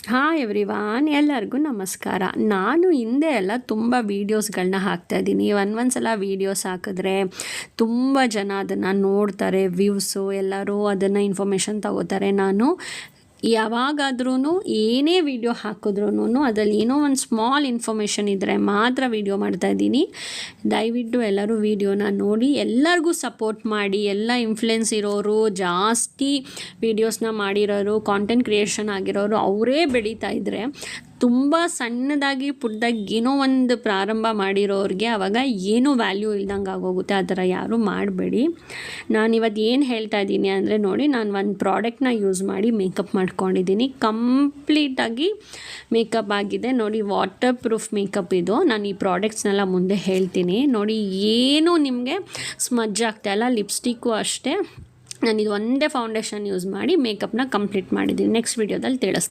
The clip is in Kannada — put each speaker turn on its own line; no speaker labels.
ಹಾಯ್ ಎವ್ರಿವಾನ್, ಎಲ್ಲರಿಗೂ ನಮಸ್ಕಾರ. ನಾನು ಹಿಂದೆ ಎಲ್ಲ ತುಂಬ ವೀಡಿಯೋಸ್ಗಳನ್ನ ಹಾಕ್ತಾಯಿದ್ದೀನಿ. ಒಂದ್ಸಲ ವೀಡಿಯೋಸ್ ಹಾಕಿದ್ರೆ ತುಂಬ ಜನ ಅದನ್ನು ನೋಡ್ತಾರೆ, ವ್ಯೂಸು ಎಲ್ಲರೂ ಅದನ್ನು ಇನ್ಫಾರ್ಮೇಷನ್ ತಗೋತಾರೆ. ನಾನು ಯಾವಾಗಾದ್ರೂ ಏನೇ ವೀಡಿಯೋ ಹಾಕಿದ್ರೂ ಅದರಲ್ಲಿ ಏನೋ ಒಂದು ಸ್ಮಾಲ್ ಇನ್ಫಾರ್ಮೇಷನ್ ಇದ್ದರೆ ಮಾತ್ರ ವೀಡಿಯೋ ಮಾಡ್ತಾಯಿದ್ದೀನಿ. ದಯವಿಟ್ಟು ಎಲ್ಲರೂ ವೀಡಿಯೋನ ನೋಡಿ, ಎಲ್ಲರಿಗೂ ಸಪೋರ್ಟ್ ಮಾಡಿ. ಎಲ್ಲ ಇನ್ಫ್ಲುಯೆನ್ಸ್ ಇರೋರು, ಜಾಸ್ತಿ ವೀಡಿಯೋಸ್ನ ಮಾಡಿರೋರು, ಕಾಂಟೆಂಟ್ ಕ್ರಿಯೇಷನ್ ಆಗಿರೋರು ಅವರೇ ಬೆಳೀತಾ ಇದ್ದರೆ, ತುಂಬ ಸಣ್ಣದಾಗಿ ಪುಟ್ಟದಾಗಿ ಏನೋ ಒಂದು ಪ್ರಾರಂಭ ಮಾಡಿರೋರಿಗೆ ಆವಾಗ ಏನೂ ವ್ಯಾಲ್ಯೂ ಇಲ್ದಂಗೆ ಆಗೋಗುತ್ತೆ. ಆ ಥರ ಯಾರೂ ಮಾಡಬೇಡಿ. ನಾನಿವತ್ತು ಏನು ಹೇಳ್ತಾ ಇದ್ದೀನಿ ಅಂದರೆ, ನೋಡಿ, ನಾನು ಒಂದು ಪ್ರಾಡಕ್ಟ್ನ ಯೂಸ್ ಮಾಡಿ ಮೇಕಪ್ ಮಾಡ್ಕೊಂಡಿದ್ದೀನಿ. ಕಂಪ್ಲೀಟಾಗಿ ಮೇಕಪ್ ಆಗಿದೆ. ನೋಡಿ, ವಾಟರ್ ಪ್ರೂಫ್ ಮೇಕಪ್ ಇದು. ನಾನು ಈ ಪ್ರಾಡಕ್ಟ್ಸ್ನೆಲ್ಲ ಮುಂದೆ ಹೇಳ್ತೀನಿ. ನೋಡಿ, ಏನೂ ನಿಮಗೆ ಸ್ಮಜ್ ಆಗ್ತಾಯಿಲ್ಲ. ಲಿಪ್ಸ್ಟಿಕ್ಕು ಅಷ್ಟೇ. ನಾನು ಇದು ಒಂದೇ ಫೌಂಡೇಶನ್ ಯೂಸ್ ಮಾಡಿ ಮೇಕಪ್ನ ಕಂಪ್ಲೀಟ್ ಮಾಡಿದ್ದೀನಿ. ನೆಕ್ಸ್ಟ್ ವೀಡಿಯೋದಲ್ಲಿ ತಿಳಿಸ್ತೀನಿ.